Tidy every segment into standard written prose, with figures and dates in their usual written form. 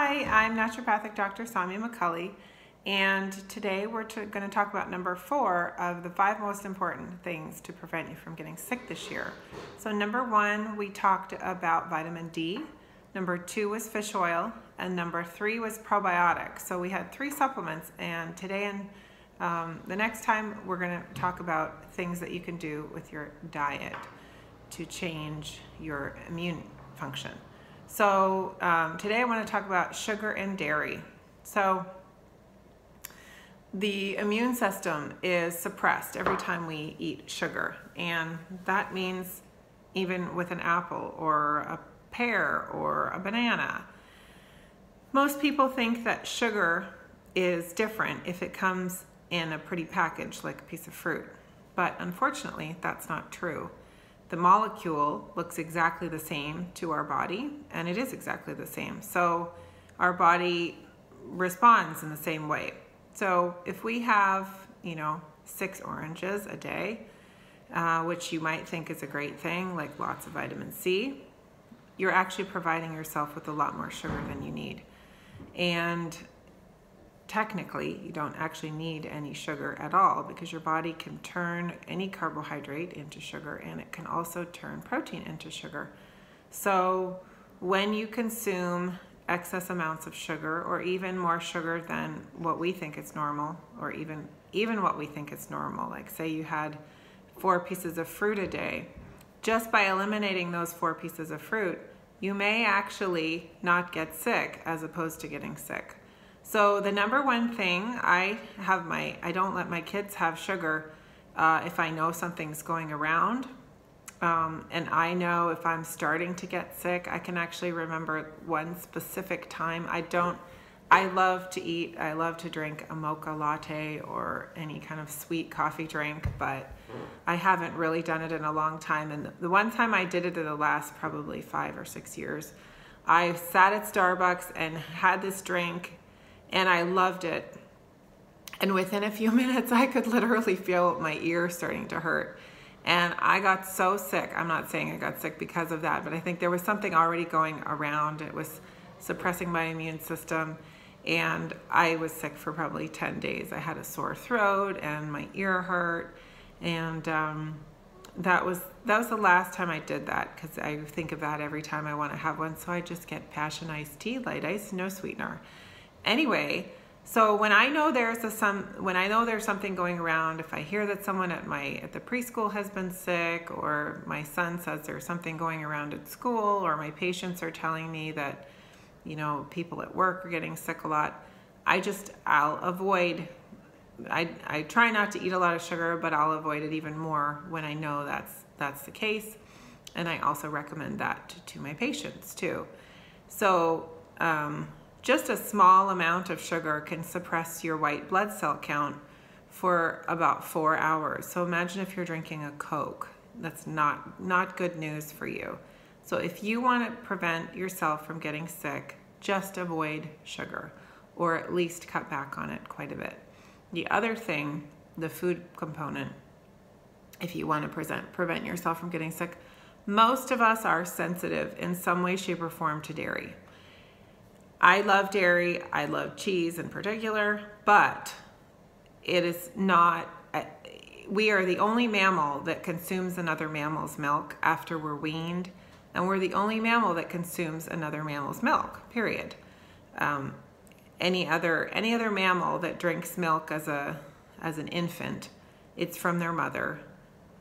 Hi, I'm naturopathic Dr. Samia McCulley, and today we're going to talk about number 4 of the 5 most important things to prevent you from getting sick this year. So number 1, we talked about vitamin D, number 2 was fish oil, and number 3 was probiotics. So we had 3 supplements, and today and the next time we're going to talk about things that you can do with your diet to change your immune function. So today I want to talk about sugar and dairy. So the immune system is suppressed every time we eat sugar, and that means even with an apple or a pear or a banana. Most people think that sugar is different if it comes in a pretty package like a piece of fruit, but unfortunately that's not true. The molecule looks exactly the same to our body, and it is exactly the same. So our body responds in the same way. So if we have, 6 oranges a day, which you might think is a great thing, like lots of vitamin C, you're actually providing yourself with a lot more sugar than you need. And technically, you don't actually need any sugar at all because your body can turn any carbohydrate into sugar, and it can also turn protein into sugar. So when you consume excess amounts of sugar, or even more sugar than what we think is normal, or even what we think is normal, like say you had 4 pieces of fruit a day, just by eliminating those 4 pieces of fruit, you may actually not get sick as opposed to getting sick. So the number one thing, I don't let my kids have sugar if I know something's going around. And I know if I'm starting to get sick. I can actually remember one specific time. I love to drink a mocha latte or any kind of sweet coffee drink, but I haven't really done it in a long time. And the one time I did it in the last probably 5 or 6 years, I sat at Starbucks and had this drink, and I loved it. And within a few minutes, I could literally feel my ear starting to hurt. And I got so sick. I'm not saying I got sick because of that, but I think there was something already going around. It was suppressing my immune system, and I was sick for probably 10 days. I had a sore throat and my ear hurt, and that was the last time I did that, because I think of that every time I want to have one. So I just get passion iced tea, light ice, no sweetener. Anyway, so when I know there's something going around, if I hear that someone at the preschool has been sick, or my son says there's something going around at school, or my patients are telling me that, people at work are getting sick a lot, I'll avoid. I try not to eat a lot of sugar, but I'll avoid it even more when I know that's the case. And I also recommend that to my patients too. So just a small amount of sugar can suppress your white blood cell count for about 4 hours. So imagine if you're drinking a Coke. That's not good news for you. So if you want to prevent yourself from getting sick, just avoid sugar, or at least cut back on it quite a bit. The other thing, the food component, if you want to prevent yourself from getting sick, most of us are sensitive in some way, shape, or form to dairy. I love dairy, I love cheese in particular, but it is not, we are the only mammal that consumes another mammal's milk after we're weaned, and we're the only mammal that consumes another mammal's milk, period. Any other mammal that drinks milk as an infant, it's from their mother,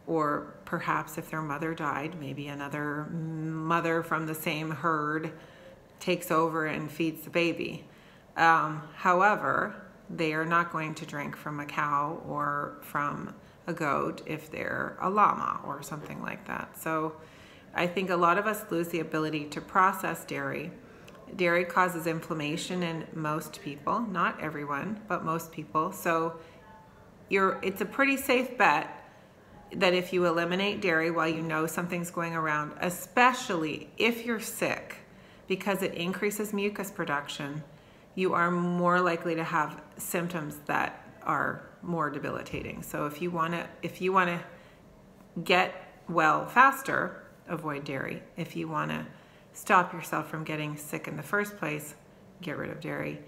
or perhaps if their mother died, maybe another mother from the same herd takes over and feeds the baby. However, they are not going to drink from a cow or from a goat if they're a llama or something like that. So I think a lot of us lose the ability to process dairy. Dairy causes inflammation in most people, not everyone, but most people. So it's a pretty safe bet that if you eliminate dairy while you know something's going around, especially if you're sick, because it increases mucus production, you are more likely to have symptoms that are more debilitating. So if you want to get well faster, avoid dairy. If you want to stop yourself from getting sick in the first place, get rid of dairy.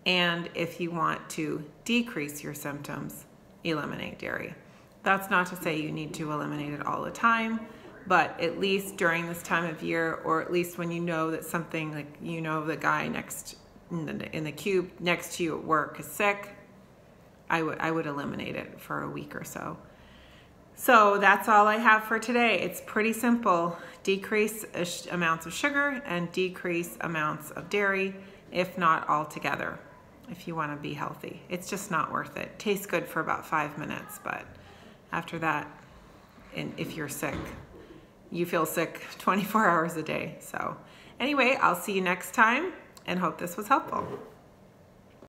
And if you want to decrease your symptoms, eliminate dairy. That's not to say you need to eliminate it all the time, but at least during this time of year, or at least when you know that something, like you know the guy next in the cube next to you at work is sick, I would eliminate it for a week or so. So that's all I have for today. It's pretty simple. Decrease amounts of sugar and decrease amounts of dairy, if not altogether, if you want to be healthy. It's just not worth it. Tastes good for about 5 minutes, but after that, and if you're sick, you feel sick 24 hours a day. So anyway, I'll see you next time and hope this was helpful.